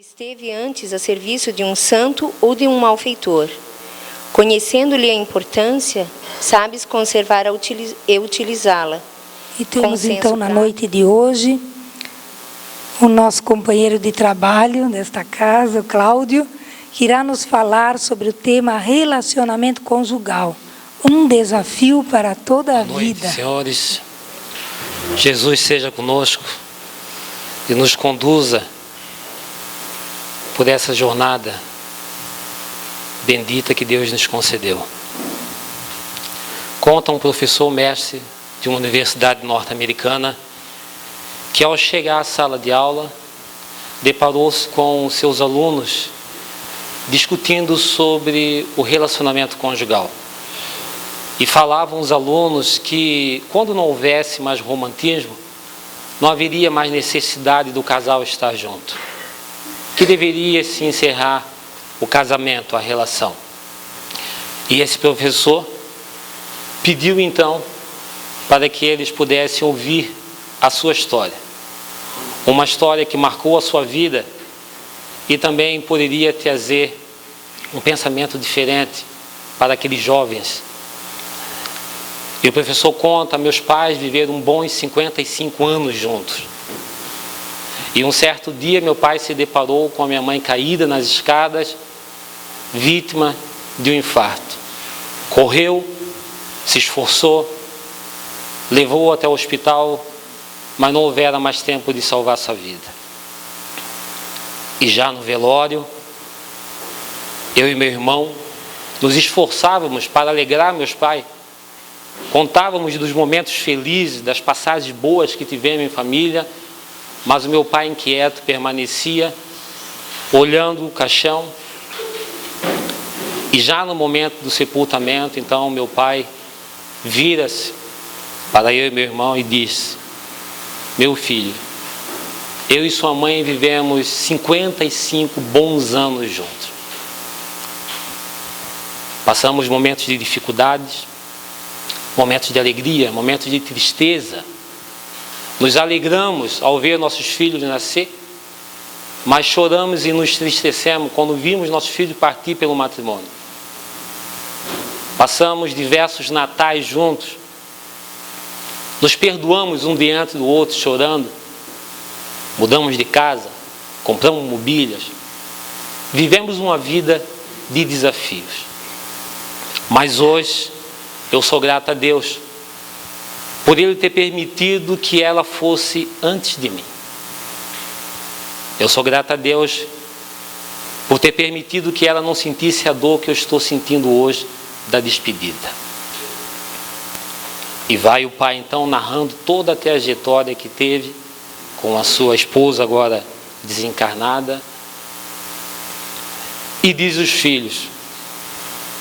Esteve antes a serviço de um santo ou de um malfeitor. Conhecendo-lhe a importância, sabes conservar e utilizá-la. E temos então na noite de hoje o nosso companheiro de trabalho desta casa, o Cláudio, que irá nos falar sobre o tema relacionamento conjugal, um desafio para toda a vida. Boa noite, senhores. Jesus seja conosco e nos conduza por essa jornada bendita que Deus nos concedeu. Conta um professor mestre de uma universidade norte-americana que, ao chegar à sala de aula, deparou-se com seus alunos discutindo sobre o relacionamento conjugal. E falavam os alunos que, quando não houvesse mais romantismo, não haveria mais necessidade do casal estar junto, que deveria se encerrar o casamento, a relação. E esse professor pediu então para que eles pudessem ouvir a sua história. Uma história que marcou a sua vida e também poderia trazer um pensamento diferente para aqueles jovens. E o professor conta: meus pais viveram bons 55 anos juntos. E um certo dia meu pai se deparou com a minha mãe caída nas escadas, vítima de um infarto. Correu, se esforçou, levou até o hospital, mas não houvera mais tempo de salvar sua vida. E já no velório, eu e meu irmão nos esforçávamos para alegrar meus pais. Contávamos dos momentos felizes, das passagens boas que tivemos em família, mas o meu pai inquieto permanecia olhando o caixão. E já no momento do sepultamento, então, meu pai vira-se para eu e meu irmão e diz: meu filho, eu e sua mãe vivemos 55 bons anos juntos. Passamos momentos de dificuldades, momentos de alegria, momentos de tristeza. Nos alegramos ao ver nossos filhos nascer, mas choramos e nos entristecemos quando vimos nossos filhos partir pelo matrimônio. Passamos diversos natais juntos, nos perdoamos um diante do outro chorando, mudamos de casa, compramos mobílias, vivemos uma vida de desafios. Mas hoje eu sou grato a Deus por Ele ter permitido que ela fosse antes de mim. Eu sou grato a Deus por ter permitido que ela não sentisse a dor que eu estou sentindo hoje da despedida. E vai o pai então narrando toda a trajetória que teve com a sua esposa agora desencarnada. E diz aos filhos: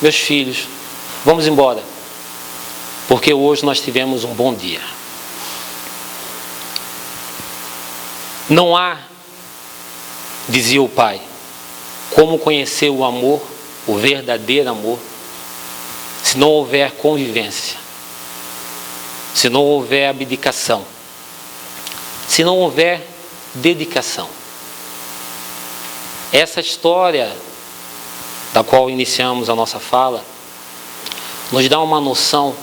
meus filhos, vamos embora, porque hoje nós tivemos um bom dia. Não há, dizia o pai, como conhecer o amor, o verdadeiro amor, se não houver convivência, se não houver abdicação, se não houver dedicação. Essa história da qual iniciamos a nossa fala nos dá uma noção,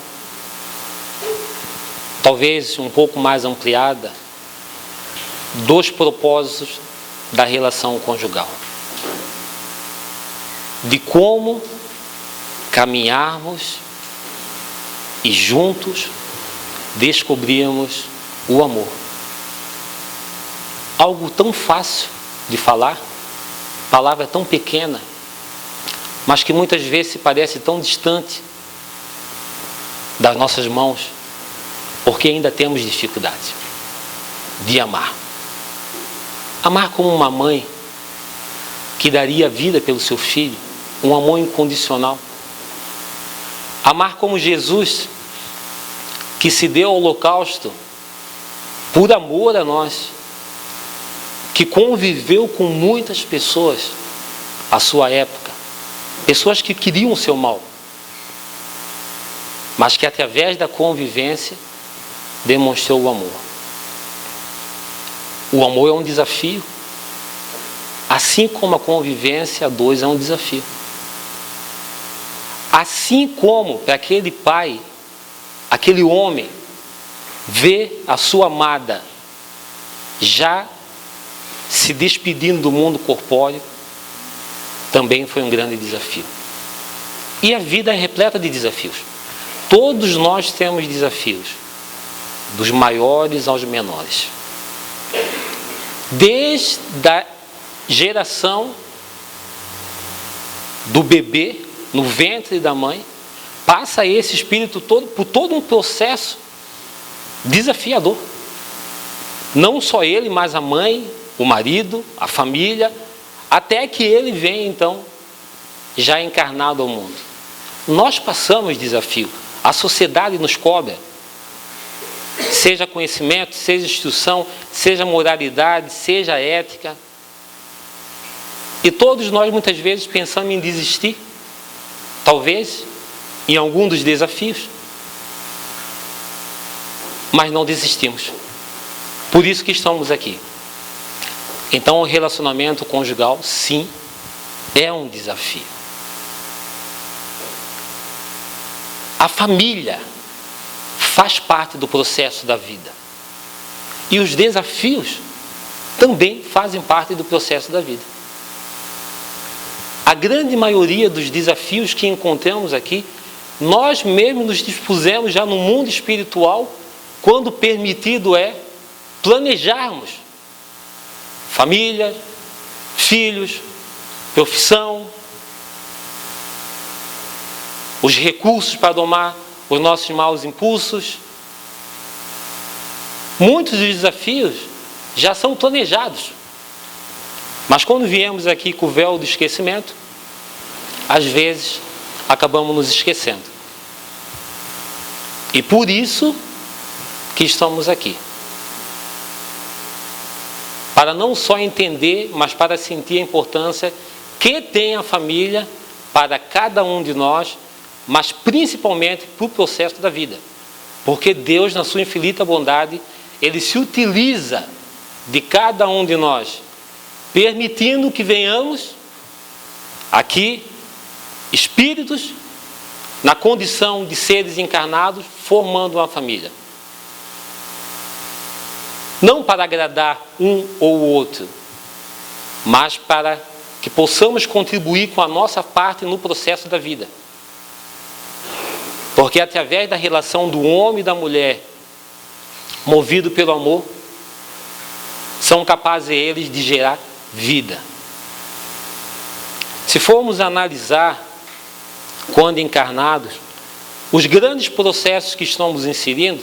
talvez um pouco mais ampliada, dos propósitos da relação conjugal, de como caminharmos e juntos descobrirmos o amor. Algo tão fácil de falar, palavra tão pequena, mas que muitas vezes se parece tão distante das nossas mãos, porque ainda temos dificuldade de amar. Amar como uma mãe que daria a vida pelo seu filho, um amor incondicional. Amar como Jesus, que se deu ao holocausto por amor a nós, que conviveu com muitas pessoas à sua época, pessoas que queriam o seu mal, mas que através da convivência demonstrou o amor. O amor é um desafio Assim como a convivência a dois é um desafio. Assim como para aquele pai, aquele homem, ver a sua amada já se despedindo do mundo corpóreo, também foi um grande desafio. E a vida é repleta de desafios. Todos nós temos desafios, dos maiores aos menores. Desde a geração do bebê no ventre da mãe, passa esse espírito todo por todo um processo desafiador. Não só ele, mas a mãe, o marido, a família, até que ele venha então já encarnado ao mundo. Nós passamos desafio, a sociedade nos cobra, seja conhecimento, seja instrução, seja moralidade, seja ética. E todos nós muitas vezes pensamos em desistir, talvez em algum dos desafios, mas não desistimos. Por isso que estamos aqui. Então o relacionamento conjugal, sim, é um desafio. A família faz parte do processo da vida. E os desafios também fazem parte do processo da vida. A grande maioria dos desafios que encontramos aqui, nós mesmos nos dispusemos já no mundo espiritual, quando permitido é planejarmos família, filhos, profissão, os recursos para domar os nossos maus impulsos. Muitos dos desafios já são planejados. Mas quando viemos aqui com o véu do esquecimento, às vezes acabamos nos esquecendo. E por isso que estamos aqui. Para não só entender, mas para sentir a importância que tem a família para cada um de nós, mas principalmente para o processo da vida. Porque Deus, na sua infinita bondade, Ele se utiliza de cada um de nós, permitindo que venhamos aqui, espíritos, na condição de seres encarnados, formando uma família. Não para agradar um ou outro, mas para que possamos contribuir com a nossa parte no processo da vida. Porque através da relação do homem e da mulher, movido pelo amor, são capazes eles de gerar vida. Se formos analisar, quando encarnados, os grandes processos que estamos inserindo,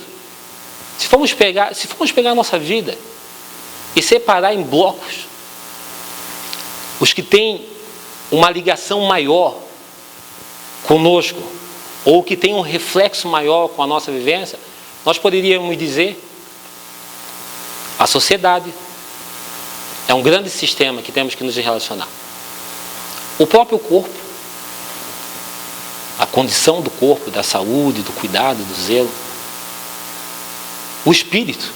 se formos pegar a nossa vida e separar em blocos, os que têm uma ligação maior conosco, ou que têm um reflexo maior com a nossa vivência, nós poderíamos dizer, a sociedade é um grande sistema que temos que nos relacionar. O próprio corpo, a condição do corpo, da saúde, do cuidado, do zelo. O espírito,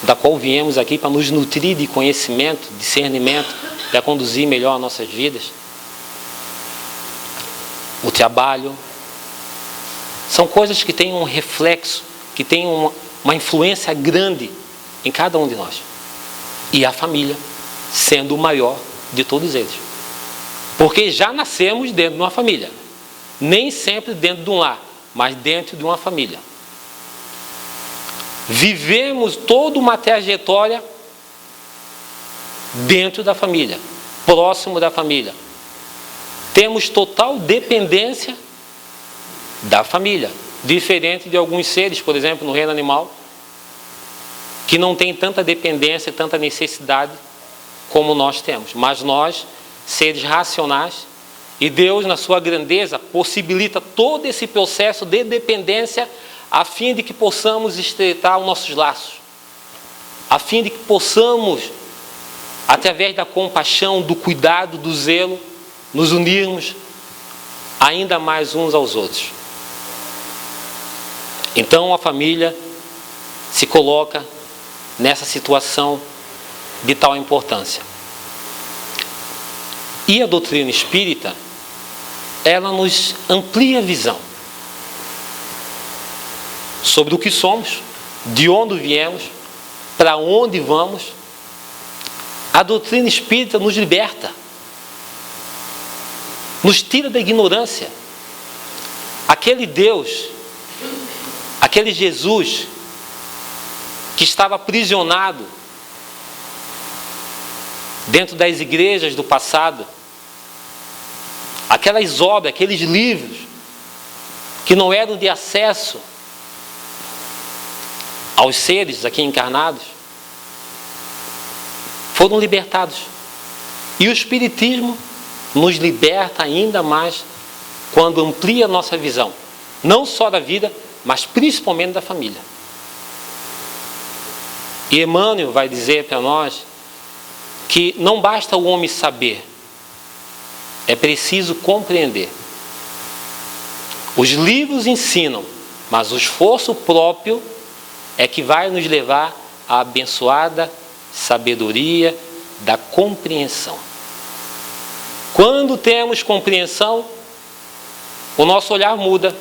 da qual viemos aqui para nos nutrir de conhecimento, discernimento, para conduzir melhor as nossas vidas. O trabalho. São coisas que têm um reflexo, que têm uma influência grande em cada um de nós. E a família, sendo o maior de todos eles. Porque já nascemos dentro de uma família. Nem sempre dentro de um lar, mas dentro de uma família. Vivemos toda uma trajetória dentro da família, próximo da família. Temos total dependência da família, diferente de alguns seres, por exemplo, no reino animal, que não tem tanta dependência, tanta necessidade como nós temos. Mas nós, seres racionais, e Deus, na sua grandeza, possibilita todo esse processo de dependência a fim de que possamos estreitar os nossos laços, a fim de que possamos, através da compaixão, do cuidado, do zelo, nos unirmos ainda mais uns aos outros. Então a família se coloca nessa situação de tal importância. E a doutrina espírita, ela nos amplia a visão sobre o que somos, de onde viemos, para onde vamos. A doutrina espírita nos liberta, nos tira da ignorância. Aquele Deus, aquele Jesus que estava aprisionado dentro das igrejas do passado, aquelas obras, aqueles livros que não eram de acesso aos seres aqui encarnados, foram libertados. E o Espiritismo nos liberta ainda mais quando amplia a nossa visão, não só da vida, mas principalmente da família. E Emmanuel vai dizer para nós que não basta o homem saber, é preciso compreender. Os livros ensinam, mas o esforço próprio é que vai nos levar à abençoada sabedoria da compreensão. Quando temos compreensão, o nosso olhar muda,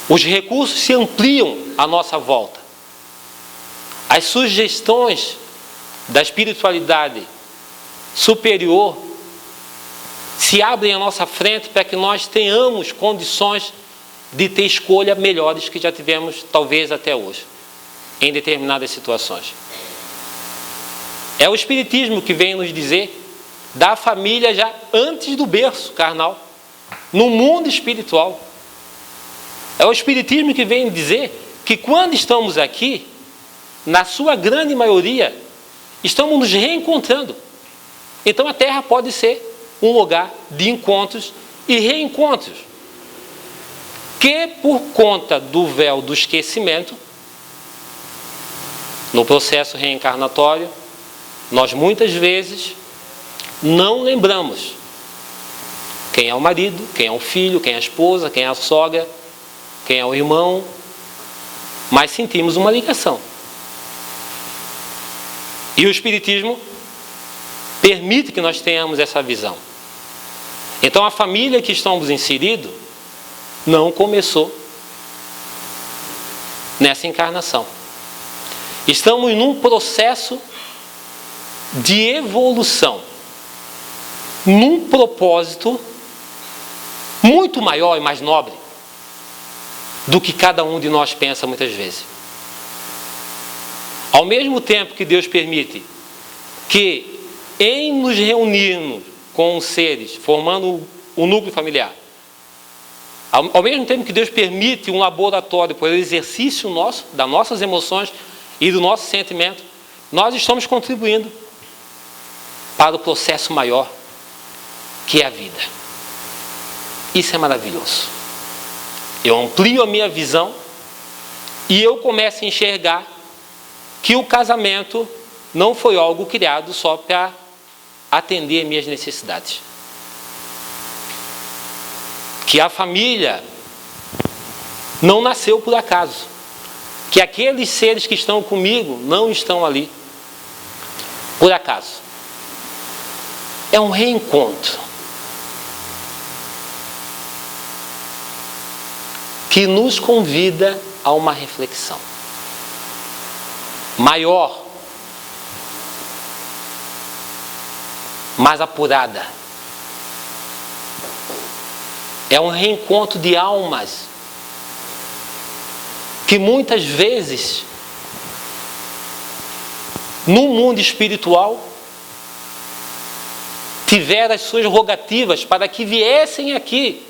os recursos se ampliam à nossa volta, as sugestões da espiritualidade superior se abrem à nossa frente para que nós tenhamos condições de ter escolha melhores que já tivemos talvez até hoje, em determinadas situações. É o Espiritismo que vem nos dizer da família já antes do berço carnal, no mundo espiritual. É o Espiritismo que vem dizer que quando estamos aqui, na sua grande maioria, estamos nos reencontrando. Então a Terra pode ser um lugar de encontros e reencontros, que por conta do véu do esquecimento, no processo reencarnatório, nós muitas vezes não lembramos quem é o marido, quem é o filho, quem é a esposa, quem é a sogra, quem é o irmão, mas sentimos uma ligação. E o Espiritismo permite que nós tenhamos essa visão. Então a família que estamos inseridos não começou nessa encarnação. Estamos num processo de evolução, num propósito muito maior e mais nobre do que cada um de nós pensa muitas vezes. Ao mesmo tempo que Deus permite que, em nos reunirmos com os seres, formando o núcleo familiar, ao mesmo tempo que Deus permite um laboratório para o exercício nosso, das nossas emoções e do nosso sentimento, nós estamos contribuindo para o processo maior, que é a vida. Isso é maravilhoso. Eu amplio a minha visão e eu começo a enxergar que o casamento não foi algo criado só para atender minhas necessidades. Que a família não nasceu por acaso. Que aqueles seres que estão comigo não estão ali por acaso. É um reencontro que nos convida a uma reflexão maior, mais apurada. É um reencontro de almas que muitas vezes no mundo espiritual tiveram as suas rogativas para que viessem aqui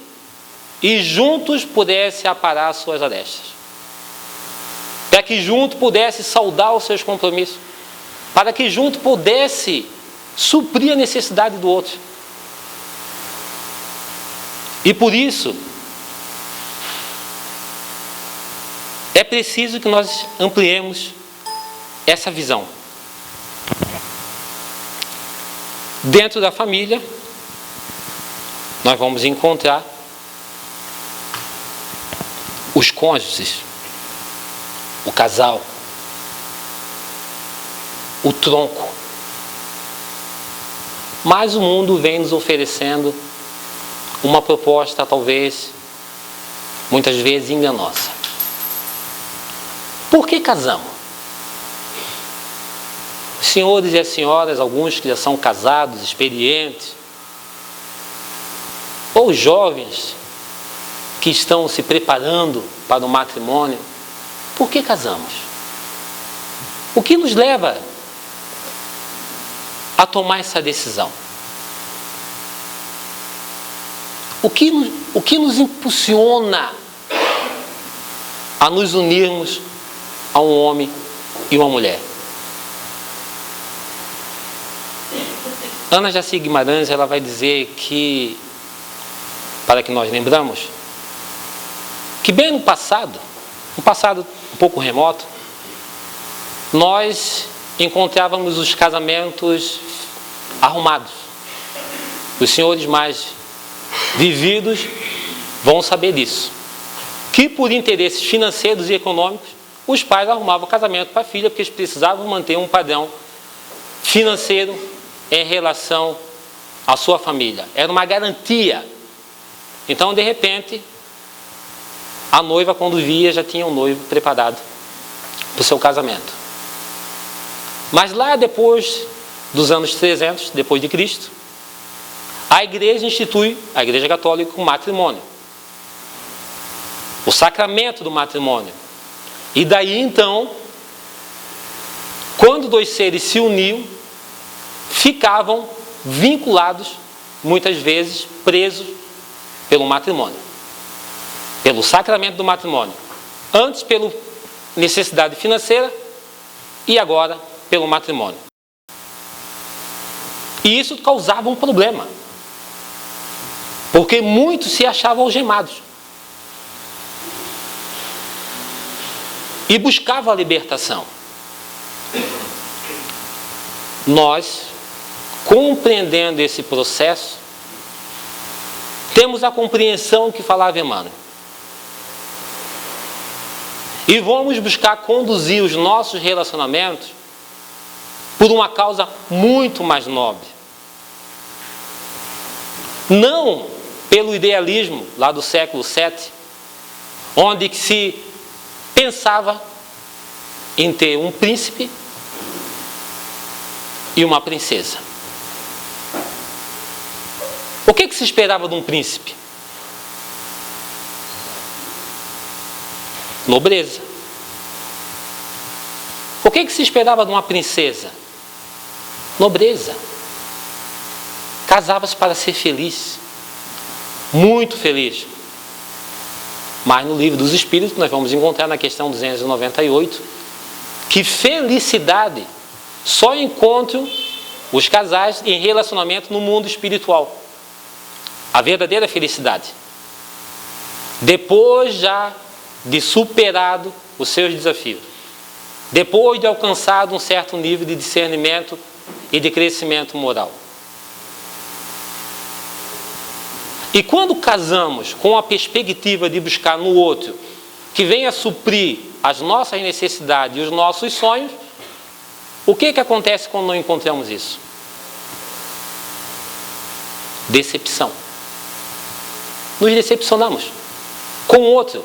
e juntos pudessem aparar as suas arestas, para que juntos pudesse saudar os seus compromissos, para que juntos pudesse suprir a necessidade do outro. E por isso é preciso que nós ampliemos essa visão. Dentro da família, nós vamos encontrar os cônjuges, o casal, o tronco, Mas o mundo vem nos oferecendo uma proposta, talvez, muitas vezes enganosa. Por que casamos? Os senhores e as senhoras, alguns que já são casados, experientes, ou jovens que estão se preparando para o matrimônio, por que casamos? O que nos leva a tomar essa decisão? O que nos impulsiona a nos unirmos a um homem e uma mulher? Ana Jaci Guimarães, ela vai dizer que, para que nós lembramos, que bem no passado, um passado um pouco remoto, nós encontrávamos os casamentos arrumados. Os senhores mais vividos vão saber disso. Que por interesses financeiros e econômicos, os pais arrumavam casamento para a filha, porque eles precisavam manter um padrão financeiro em relação à sua família. Era uma garantia. Então, de repente, a noiva, quando via, já tinha um noivo preparado para o seu casamento. Mas lá depois dos anos 300, depois de Cristo, a igreja institui, a igreja católica, o matrimônio. O sacramento do matrimônio. E daí então, quando dois seres se uniam, ficavam vinculados, muitas vezes presos pelo matrimônio. Pelo sacramento do matrimônio. Antes pela necessidade financeira e agora pelo matrimônio. E isso causava um problema. Porque muitos se achavam algemados. E buscavam a libertação. Nós, compreendendo esse processo, temos a compreensão que falava Emmanuel. E vamos buscar conduzir os nossos relacionamentos por uma causa muito mais nobre. Não pelo idealismo lá do século VII, onde se pensava em ter um príncipe e uma princesa. O que se esperava de um príncipe? Nobreza. O que se esperava de uma princesa? Nobreza. Casava-se para ser feliz. Muito feliz. Mas no livro dos Espíritos nós vamos encontrar na questão 298 que felicidade só encontram os casais em relacionamento no mundo espiritual. A verdadeira felicidade. Depois já de superado os seus desafios. Depois de alcançado um certo nível de discernimento e de crescimento moral. E quando casamos com a perspectiva de buscar no outro que venha suprir as nossas necessidades e os nossos sonhos, o que acontece quando não encontramos isso? Decepção. Nos decepcionamos com o outro.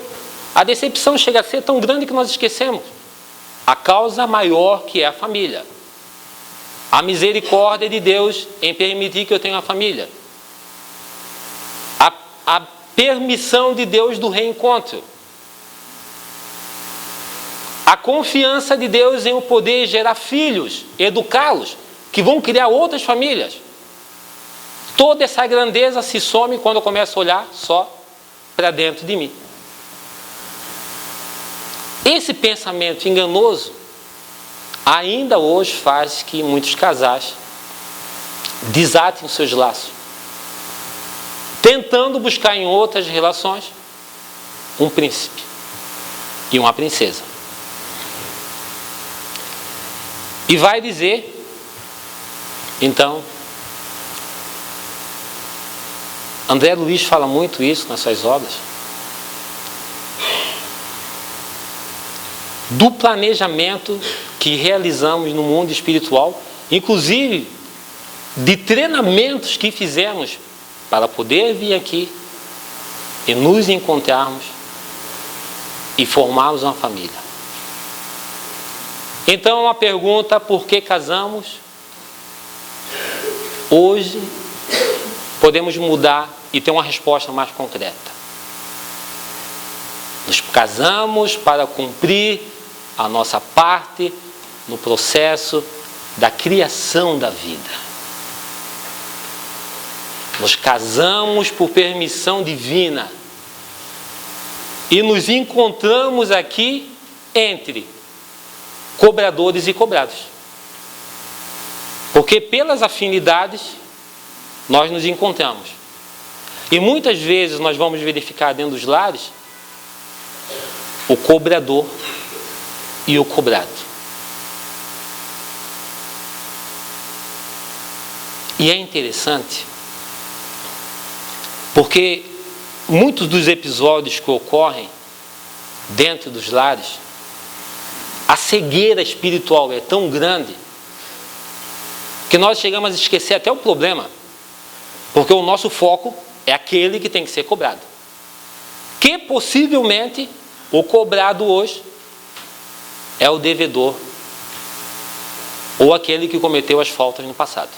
A decepção chega a ser tão grande que nós esquecemos a causa maior, que é a família. A misericórdia de Deus em permitir que eu tenha uma família. A permissão de Deus do reencontro. A confiança de Deus em o poder gerar filhos, educá-los, que vão criar outras famílias. Toda essa grandeza se some quando eu começo a olhar só para dentro de mim. Esse pensamento enganoso ainda hoje faz que muitos casais desatem os seus laços, tentando buscar em outras relações um príncipe e uma princesa. E vai dizer, então, André Luiz fala muito isso nas suas obras, do planejamento que realizamos no mundo espiritual, inclusive de treinamentos que fizemos para poder vir aqui e nos encontrarmos e formarmos uma família. Então a pergunta, por que casamos? Hoje podemos mudar e ter uma resposta mais concreta. Nos casamos para cumprir a nossa parte no processo da criação da vida. Nos casamos por permissão divina e nos encontramos aqui entre cobradores e cobrados. Porque pelas afinidades nós nos encontramos. E muitas vezes nós vamos verificar dentro dos lares o cobrador e o cobrado. E é interessante, porque muitos dos episódios que ocorrem dentro dos lares, a cegueira espiritual é tão grande que nós chegamos a esquecer até o problema, porque o nosso foco é aquele que tem que ser cobrado, que possivelmente o cobrado hoje é o devedor ou aquele que cometeu as faltas no passado.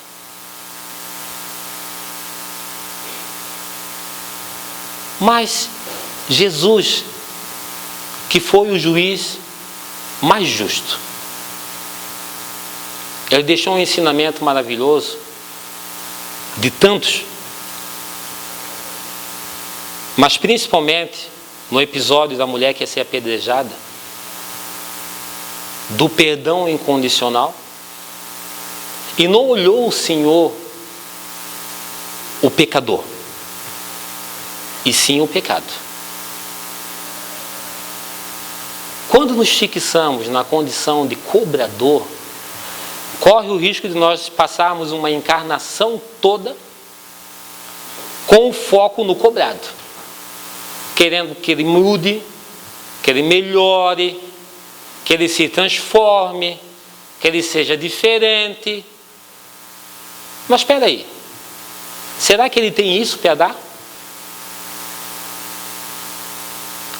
Mas Jesus, que foi o juiz mais justo, ele deixou um ensinamento maravilhoso, de tantos, mas principalmente no episódio da mulher que ia ser apedrejada, do perdão incondicional, e não olhou o Senhor o pecador, e sim o pecado. Quando nos fixamos na condição de cobrador, corre o risco de nós passarmos uma encarnação toda com o foco no cobrado, querendo que ele mude, que ele melhore, que ele se transforme, que ele seja diferente. Mas espera aí, será que ele tem isso para dar?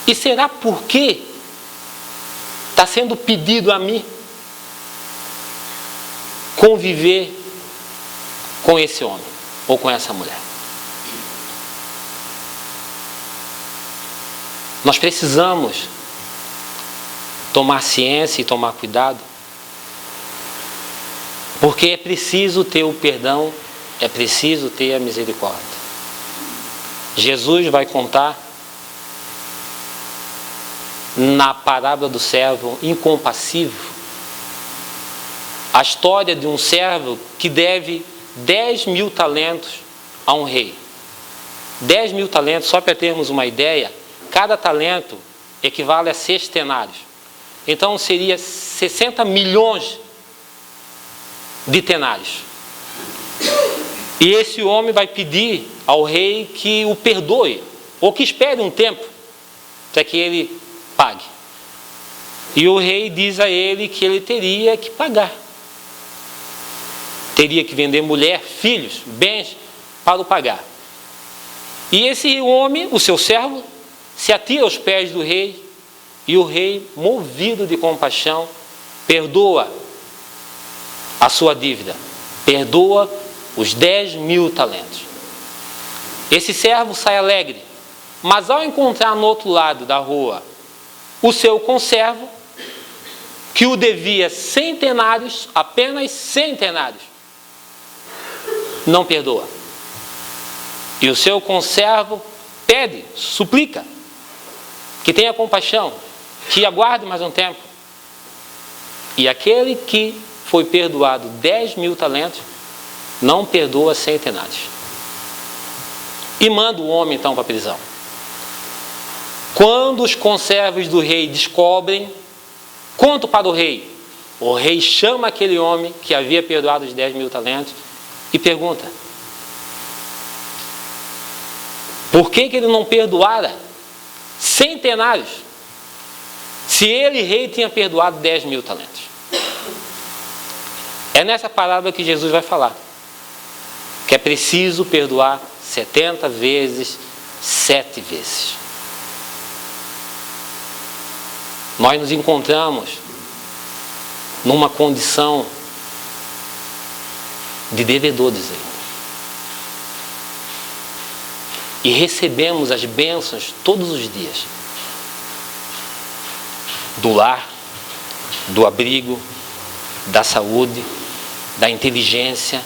E será porque está sendo pedido a mim conviver com esse homem ou com essa mulher? Nós precisamos tomar ciência e tomar cuidado, porque é preciso ter o perdão, é preciso ter a misericórdia. Jesus vai contar na parábola do servo incompassivo a história de um servo que deve 10.000 talentos a um rei. 10.000 talentos, só para termos uma ideia, cada talento equivale a 6 tenários. Então seria 60 milhões de tenários. E esse homem vai pedir ao rei que o perdoe, ou que espere um tempo para que ele pague. E o rei diz a ele que ele teria que pagar. Teria que vender mulher, filhos, bens para o pagar. E esse homem, o seu servo, se atira aos pés do rei, e o rei, movido de compaixão, perdoa a sua dívida, perdoa os 10.000 talentos. Esse servo sai alegre, mas ao encontrar no outro lado da rua o seu conservo, que o devia 100 tenários, apenas 100 tenários, não perdoa. E o seu conservo pede, suplica, que tenha compaixão, que aguarde mais um tempo. E aquele que foi perdoado 10.000 talentos, não perdoa 100 tenários. E manda o homem então para a prisão. Quando os conservos do rei descobrem, contam para o rei chama aquele homem que havia perdoado os 10.000 talentos e pergunta: por que ele não perdoara 100 tenários, se ele, rei, tinha perdoado 10.000 talentos? É nessa parábola que Jesus vai falar. que é preciso perdoar 70 vezes, 7 vezes. Nós nos encontramos numa condição de devedores ainda. E recebemos as bênçãos todos os dias. Do lar, do abrigo, da saúde, da inteligência,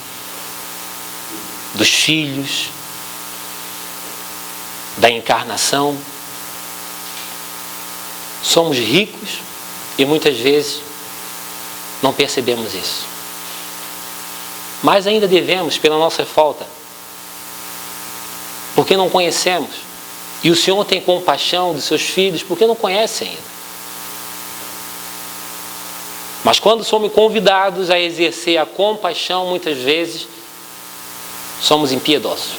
dos filhos, da encarnação. Somos ricos e muitas vezes não percebemos isso. Mas ainda devemos pela nossa falta, porque não conhecemos. E o Senhor tem compaixão dos seus filhos porque não conhece ainda. Mas quando somos convidados a exercer a compaixão, muitas vezes somos impiedosos.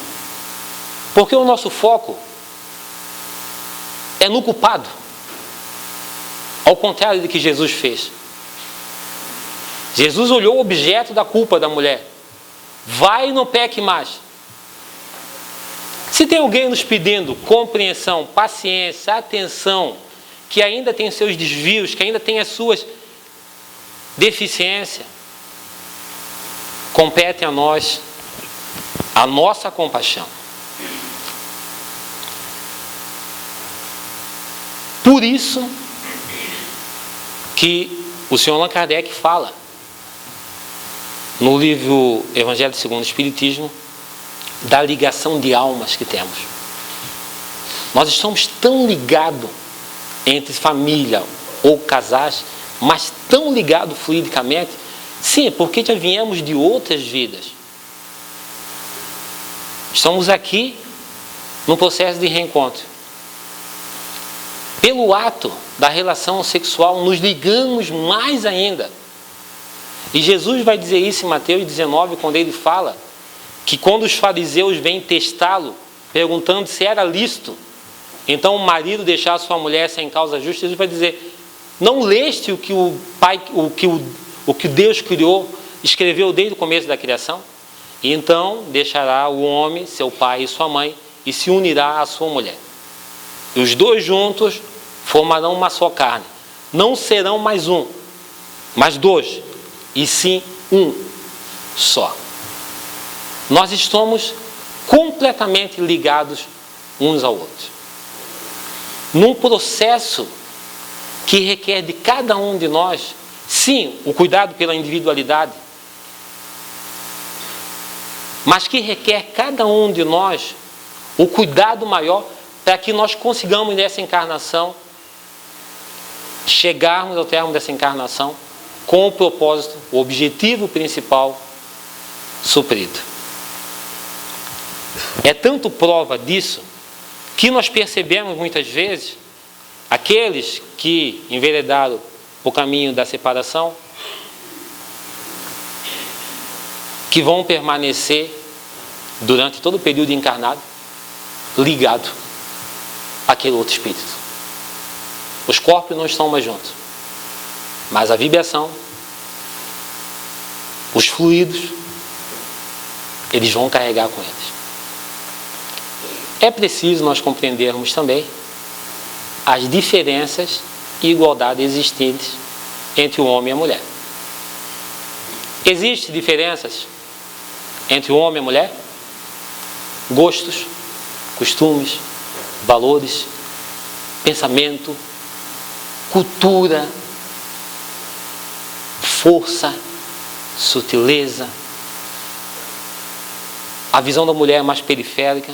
Porque o nosso foco é no culpado. Ao contrário do que Jesus fez. Jesus olhou o objeto da culpa da mulher. Vai e não peque mais. Se tem alguém nos pedindo compreensão, paciência, atenção, que ainda tem seus desvios, que ainda tem as suas deficiências, compete a nós a nossa compaixão. Por isso que o Senhor Allan Kardec fala no livro Evangelho segundo o Espiritismo da ligação de almas que temos. Nós estamos tão ligados entre família ou casais, mas tão ligados fluidicamente, sim, porque já viemos de outras vidas. Estamos aqui num processo de reencontro. Pelo ato da relação sexual, nos ligamos mais ainda. E Jesus vai dizer isso em Mateus 19, quando ele fala que quando os fariseus vêm testá-lo, perguntando se era lícito, então o marido deixar sua mulher sem causa justa, Jesus vai dizer: não leste o que o Pai, o que Deus criou, escreveu desde o começo da criação? E então deixará o homem, seu pai e sua mãe, e se unirá à sua mulher. E os dois juntos formarão uma só carne. Não serão mais um, mas dois, e sim um só. Nós estamos completamente ligados uns ao outro. Num processo que requer de cada um de nós, sim, o cuidado pela individualidade, mas que requer cada um de nós o cuidado maior para que nós consigamos nessa encarnação, chegarmos ao termo dessa encarnação com o propósito, o objetivo principal suprido. É tanto prova disso que nós percebemos muitas vezes aqueles que enveredaram o caminho da separação, que vão permanecer durante todo o período encarnado ligado àquele outro espírito. Os corpos não estão mais juntos, mas a vibração, os fluidos, eles vão carregar com eles. É preciso nós compreendermos também as diferenças e igualdades existentes entre o homem e a mulher. Existem diferenças entre o homem e a mulher? Gostos, costumes, valores, pensamento, cultura, força, sutileza. A visão da mulher é mais periférica,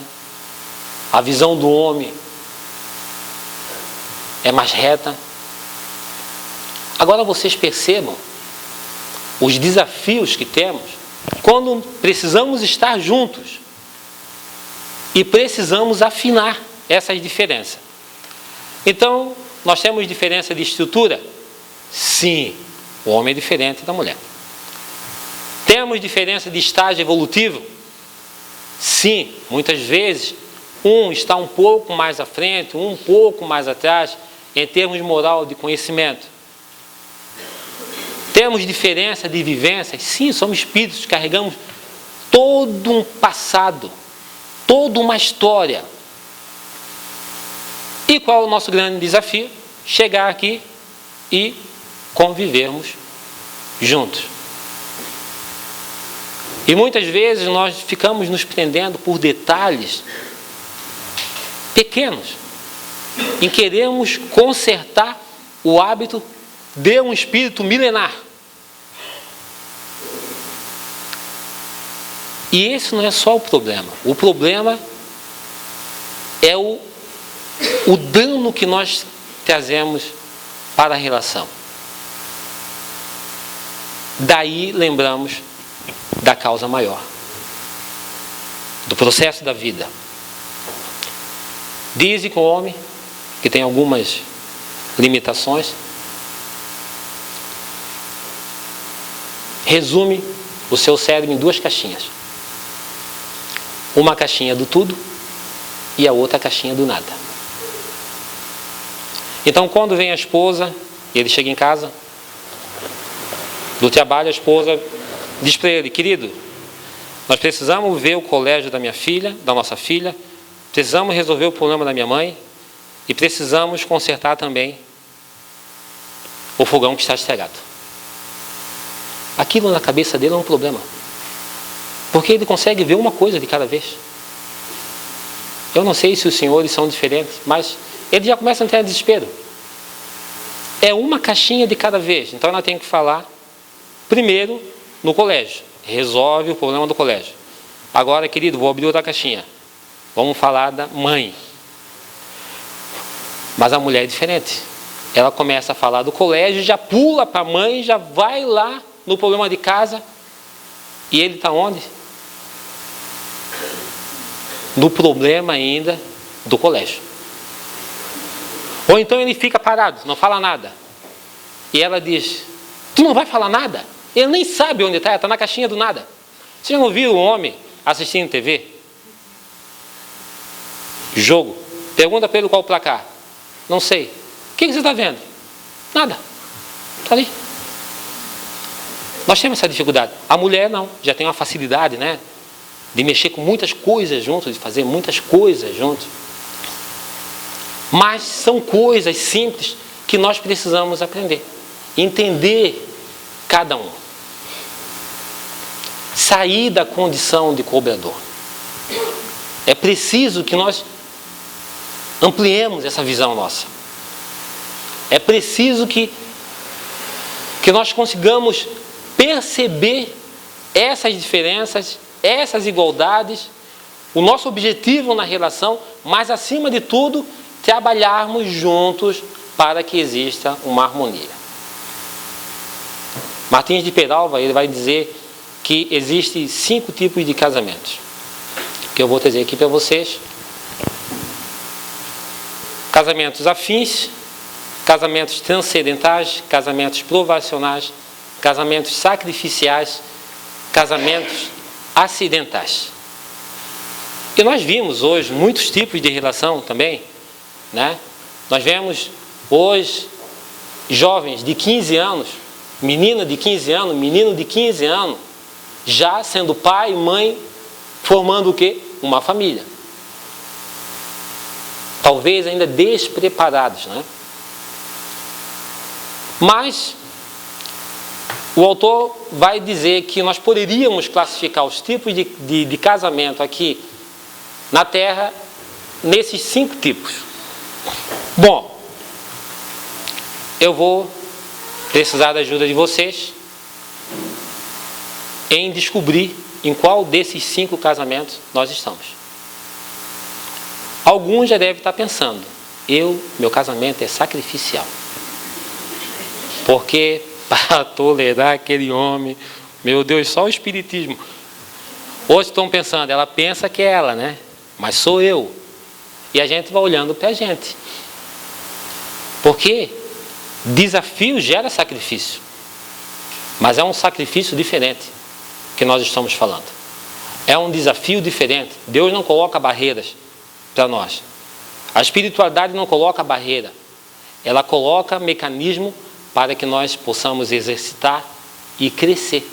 a visão do homem é mais reta. Agora vocês percebam os desafios que temos quando precisamos estar juntos e precisamos afinar essas diferenças. Então, nós temos diferença de estrutura? Sim, o homem é diferente da mulher. Temos diferença de estágio evolutivo? Sim, muitas vezes um está um pouco mais à frente, um pouco mais atrás, em termos de moral, de conhecimento. Temos diferença de vivências? Sim, somos espíritos, carregamos todo um passado, toda uma história. E qual é o nosso grande desafio? Chegar aqui e convivermos juntos. E muitas vezes nós ficamos nos prendendo por detalhes pequenos, em queremos consertar o hábito de um espírito milenar. E esse não é só o problema. O problema é o dano que nós trazemos para a relação. Daí lembramos da causa maior, do processo da vida. Dizem que o homem, que tem algumas limitações, resume o seu cérebro em duas caixinhas. Uma caixinha do tudo e a outra caixinha do nada. Então, quando vem a esposa, e ele chega em casa do trabalho, a esposa diz para ele: querido, nós precisamos ver o colégio da minha filha, da nossa filha, precisamos resolver o problema da minha mãe e precisamos consertar também o fogão que está estragado. Aquilo na cabeça dele é um problema, porque ele consegue ver uma coisa de cada vez. Eu não sei se os senhores são diferentes, mas ele já começa a entrar em desespero. É uma caixinha de cada vez. Então ela tem que falar primeiro no colégio, resolve o problema do colégio. Agora, querido, vou abrir outra caixinha, vamos falar da mãe. Mas a mulher é diferente. Ela começa a falar do colégio, já pula para a mãe, já vai lá no problema de casa. E ele está onde? No problema ainda do colégio. Ou então ele fica parado, não fala nada. E ela diz: tu não vai falar nada? Ele nem sabe onde está na caixinha do nada. Você já não viu um homem assistindo TV? Jogo. Pergunta para ele qual o placar. Não sei. O que você está vendo? Nada. Está ali. Nós temos essa dificuldade. A mulher não. Já tem uma facilidade, né? De mexer com muitas coisas juntos, de fazer muitas coisas juntos. Mas são coisas simples que nós precisamos aprender. Entender cada um. Sair da condição de cobrador. É preciso que nós ampliemos essa visão nossa. É preciso que nós consigamos perceber essas diferenças, essas igualdades, o nosso objetivo na relação, mas acima de tudo, trabalharmos juntos para que exista uma harmonia. Martins de Peralva, ele vai dizer que existem 5 tipos de casamentos, que eu vou trazer aqui para vocês. Casamentos afins, casamentos transcendentais, casamentos provacionais, casamentos sacrificiais, casamentos acidentais. E nós vimos hoje muitos tipos de relação também, né? Nós vemos hoje jovens de 15 anos, menina de 15 anos, menino de 15 anos, já sendo pai e mãe, formando o quê? Uma família. Talvez ainda despreparados, né? Mas o autor vai dizer que nós poderíamos classificar os tipos de casamento aqui na Terra nesses 5 tipos. Bom, eu vou precisar da ajuda de vocês em descobrir em qual desses 5 casamentos nós estamos. Alguns já devem estar pensando: meu casamento é sacrificial. Porque para tolerar aquele homem, meu Deus, só o espiritismo. Hoje estão pensando, ela pensa que é ela, né? Mas sou eu. E a gente vai olhando para a gente. Porque desafio gera sacrifício. Mas é um sacrifício diferente que nós estamos falando. É um desafio diferente. Deus não coloca barreiras para nós. A espiritualidade não coloca barreira. Ela coloca mecanismo para que nós possamos exercitar e crescer.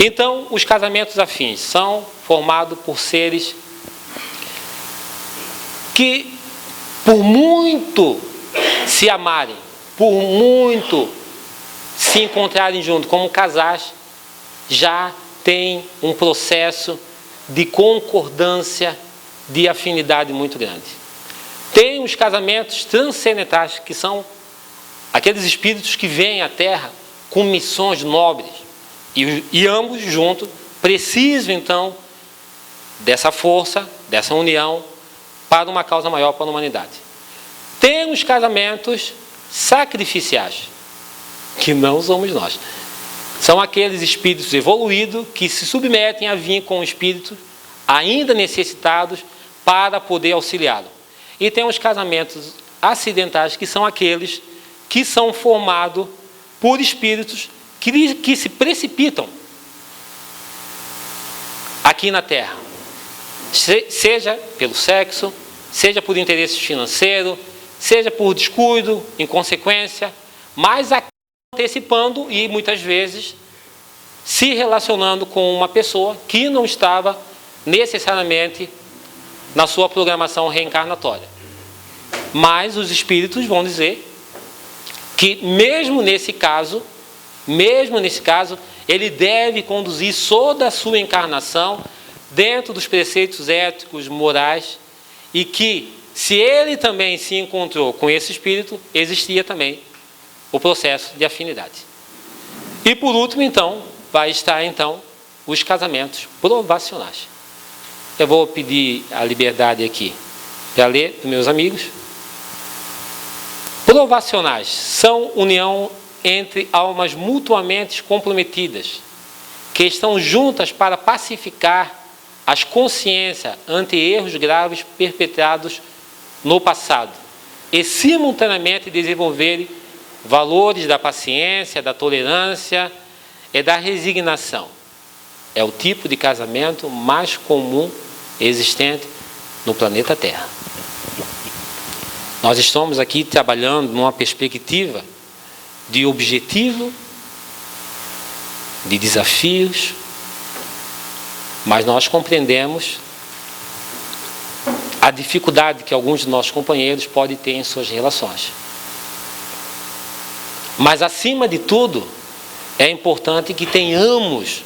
Então, os casamentos afins são formados por seres que, por muito se amarem, por muito se encontrarem juntos como casais, já tem um processo de concordância, de afinidade muito grande. Tem os casamentos transcendentais, que são aqueles espíritos que vêm à Terra com missões nobres, e ambos juntos precisam então dessa força, dessa união, para uma causa maior para a humanidade. Tem os casamentos sacrificiais, que não somos nós. São aqueles espíritos evoluídos que se submetem a vir com espíritos ainda necessitados para poder auxiliá-lo. E tem os casamentos acidentais, que são aqueles que são formados por espíritos que se precipitam aqui na Terra, seja pelo sexo, seja por interesse financeiro, seja por descuido, inconsequência, mas antecipando e muitas vezes se relacionando com uma pessoa que não estava necessariamente na sua programação reencarnatória. Mas os espíritos vão dizer que mesmo nesse caso, ele deve conduzir toda a sua encarnação dentro dos preceitos éticos, morais, e que, se ele também se encontrou com esse espírito, existia também o processo de afinidade. E por último, então, vai estar então os casamentos provacionais. Eu vou pedir a liberdade aqui para ler dos meus amigos. Provacionais são união entre almas mutuamente comprometidas, que estão juntas para pacificar as consciências ante erros graves perpetrados no passado e simultaneamente desenvolverem valores da paciência, da tolerância e da resignação. É o tipo de casamento mais comum existente no planeta Terra. Nós estamos aqui trabalhando numa perspectiva de objetivo, de desafios, mas nós compreendemos a dificuldade que alguns de nossos companheiros podem ter em suas relações. Mas, acima de tudo, é importante que tenhamos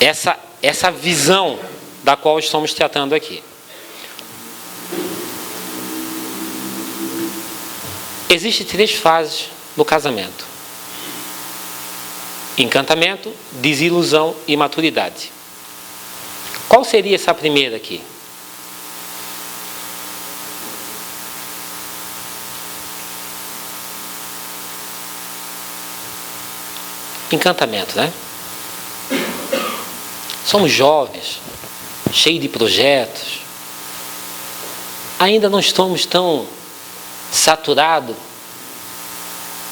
essa visão da qual estamos tratando aqui. Existem 3 fases no casamento: encantamento, desilusão e maturidade. Qual seria essa primeira aqui? Encantamento, né? Somos jovens, cheios de projetos, ainda não estamos tão saturados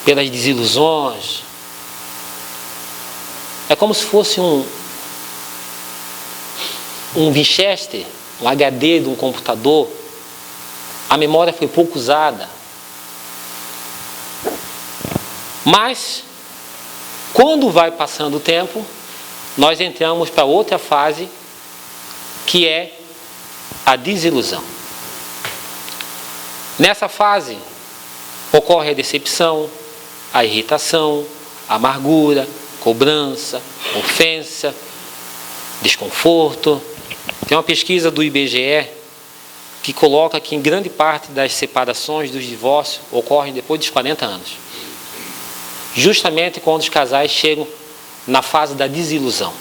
pelas desilusões. É como se fosse um Winchester, um HD de um computador. A memória foi pouco usada. Mas, quando vai passando o tempo, nós entramos para outra fase, que é a desilusão. Nessa fase, ocorre a decepção, a irritação, a amargura, cobrança, ofensa, desconforto. Tem uma pesquisa do IBGE que coloca que em grande parte das separações, dos divórcios, ocorrem depois dos 40 anos. Justamente quando os casais chegam na fase da desilusão.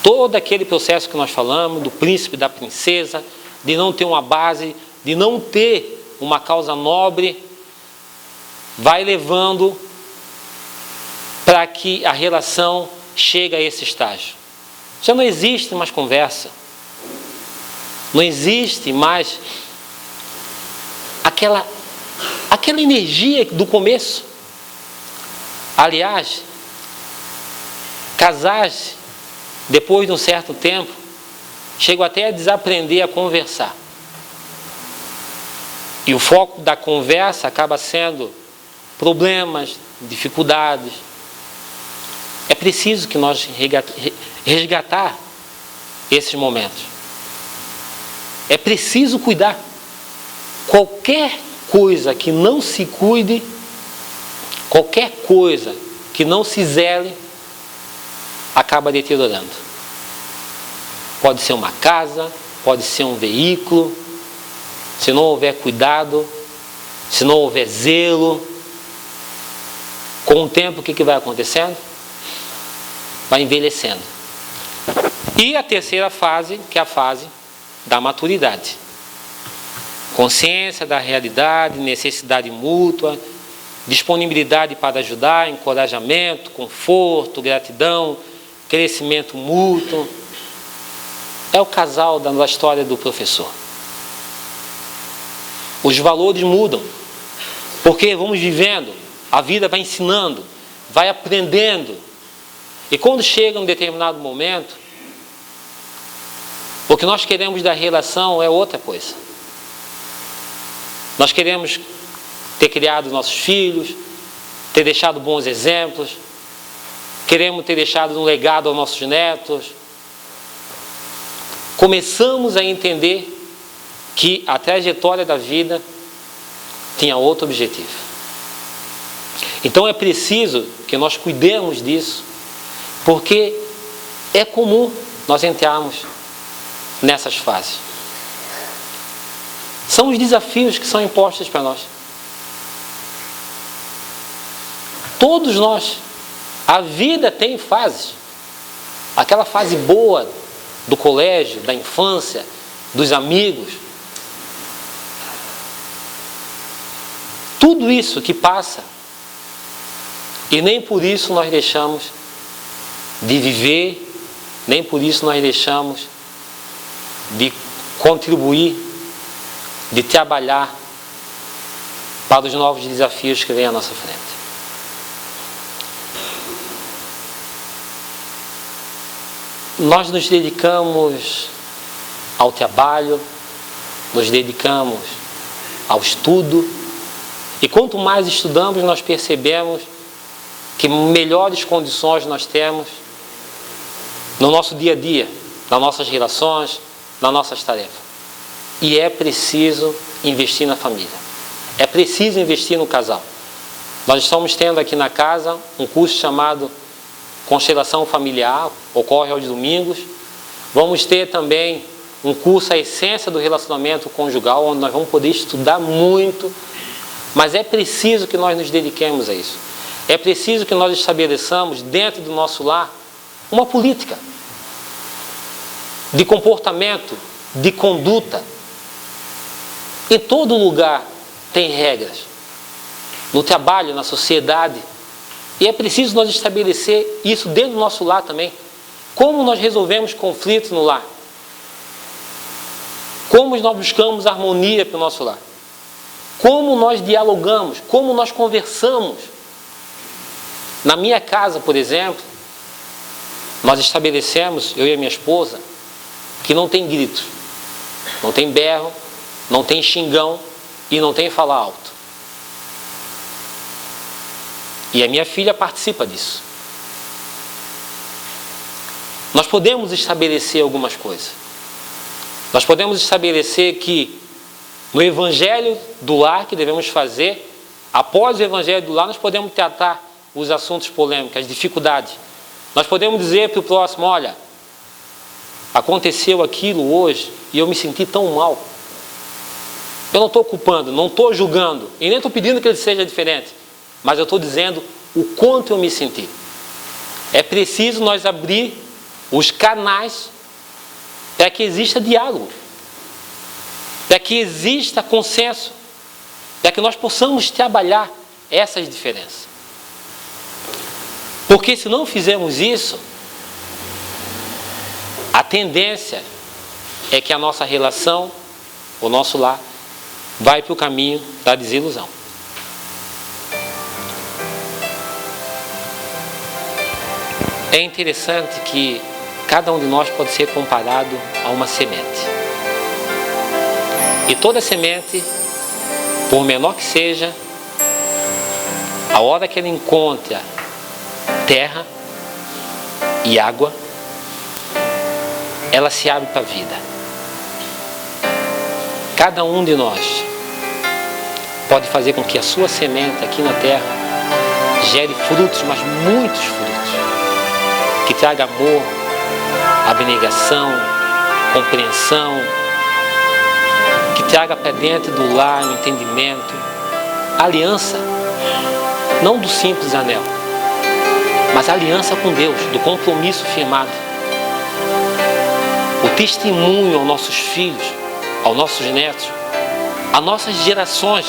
Todo aquele processo que nós falamos, do príncipe, da princesa, de não ter uma base, de não ter uma causa nobre, vai levando para que a relação chegue a esse estágio. Já não existe mais conversa, não existe mais aquela energia do começo. Aliás, casais, depois de um certo tempo, chegam até a desaprender a conversar. E o foco da conversa acaba sendo problemas, dificuldades. É preciso que nós resgatar esses momentos. É preciso cuidar. Qualquer coisa que não se cuide, qualquer coisa que não se zele, acaba deteriorando. Pode ser uma casa, pode ser um veículo. Se não houver cuidado, se não houver zelo, com o tempo o que vai acontecendo? Vai envelhecendo. E a terceira fase, que é a fase da maturidade. Consciência da realidade, necessidade mútua, disponibilidade para ajudar, encorajamento, conforto, gratidão, crescimento mútuo. É o casal da história do professor. Os valores mudam, porque vamos vivendo, a vida vai ensinando, vai aprendendo. E quando chega um determinado momento, o que nós queremos da relação é outra coisa. Nós queremos ter criado nossos filhos, ter deixado bons exemplos, queremos ter deixado um legado aos nossos netos. Começamos a entender que a trajetória da vida tinha outro objetivo. Então é preciso que nós cuidemos disso, porque é comum nós entrarmos nessas fases. São os desafios que são impostos para nós. Todos nós. A vida tem fases. Aquela fase boa do colégio, da infância, dos amigos. Tudo isso que passa. E nem por isso nós deixamos de viver, nem por isso nós deixamos de contribuir, de trabalhar para os novos desafios que vêm à nossa frente. Nós nos dedicamos ao trabalho, nos dedicamos ao estudo, e quanto mais estudamos, nós percebemos que melhores condições nós temos no nosso dia a dia, nas nossas relações, nas nossas tarefas. E é preciso investir na família. É preciso investir no casal. Nós estamos tendo aqui na casa um curso chamado Constelação Familiar, ocorre aos domingos. Vamos ter também um curso, a essência do relacionamento conjugal, onde nós vamos poder estudar muito. Mas é preciso que nós nos dediquemos a isso. É preciso que nós estabeleçamos dentro do nosso lar uma política de comportamento, de conduta. Em todo lugar tem regras. No trabalho, na sociedade. E é preciso nós estabelecer isso dentro do nosso lar também. Como nós resolvemos conflitos no lar? Como nós buscamos harmonia para o nosso lar? Como nós dialogamos? Como nós conversamos? Na minha casa, por exemplo, nós estabelecemos, eu e a minha esposa, que não tem grito, não tem berro, não tem xingão e não tem falar alto. E a minha filha participa disso. Nós podemos estabelecer algumas coisas. Nós podemos estabelecer que no Evangelho do Lar que devemos fazer, após o Evangelho do Lar, nós podemos tratar os assuntos polêmicos, as dificuldades. Nós podemos dizer para o próximo, olha, aconteceu aquilo hoje e eu me senti tão mal. Eu não estou culpando, não estou julgando e nem estou pedindo que ele seja diferente, mas eu estou dizendo o quanto eu me senti. É preciso nós abrir os canais para que exista diálogo, para que exista consenso, para que nós possamos trabalhar essas diferenças. Porque se não fizermos isso, a tendência é que a nossa relação, o nosso lar, vai para o caminho da desilusão. É interessante que cada um de nós pode ser comparado a uma semente. E toda semente, por menor que seja, a hora que ela encontra terra, e água, ela se abre para a vida. Cada um de nós pode fazer com que a sua semente aqui na terra gere frutos, mas muitos frutos, que traga amor, abnegação, compreensão, que traga para dentro do lar o entendimento, a aliança, não do simples anel, mas a aliança com Deus, do compromisso firmado, o testemunho aos nossos filhos, aos nossos netos, às nossas gerações,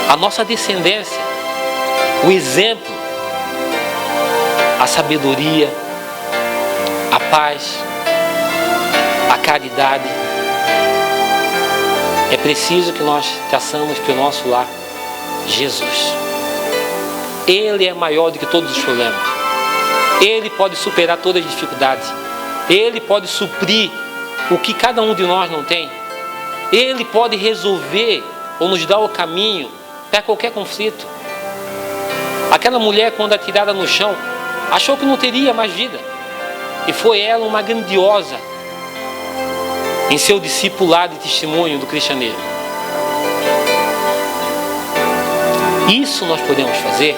à nossa descendência, o exemplo, a sabedoria, a paz, a caridade. É preciso que nós traçamos para o nosso lar Jesus. Ele é maior do que todos os problemas. Ele pode superar todas as dificuldades. Ele pode suprir o que cada um de nós não tem. Ele pode resolver ou nos dar o caminho para qualquer conflito. Aquela mulher, quando atirada no chão, achou que não teria mais vida. E foi ela uma grandiosa em seu discipulado e testemunho do cristianismo. Isso nós podemos fazer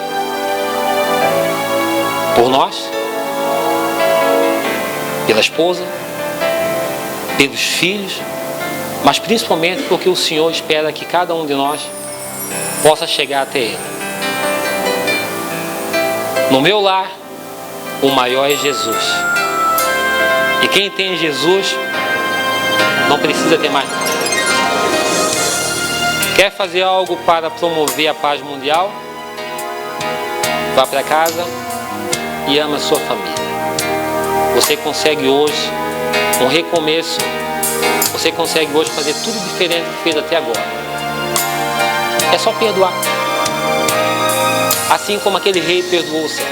por nós, pela esposa, pelos filhos, mas principalmente porque o Senhor espera que cada um de nós possa chegar até Ele. No meu lar, o maior é Jesus. E quem tem Jesus não precisa ter mais nada. Quer fazer algo para promover a paz mundial? Vá para casa e ama a sua família. Você consegue hoje um recomeço. Você consegue hoje fazer tudo diferente do que fez até agora. É só perdoar. Assim como aquele rei perdoou o servo.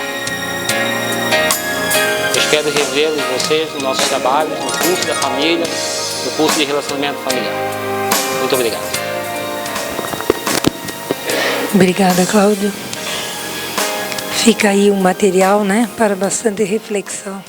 Eu espero revê-los vocês no nosso trabalho, no curso da família, no curso de relacionamento familiar. Muito obrigado. Obrigada, Cláudio. Fica aí um material, né, para bastante reflexão.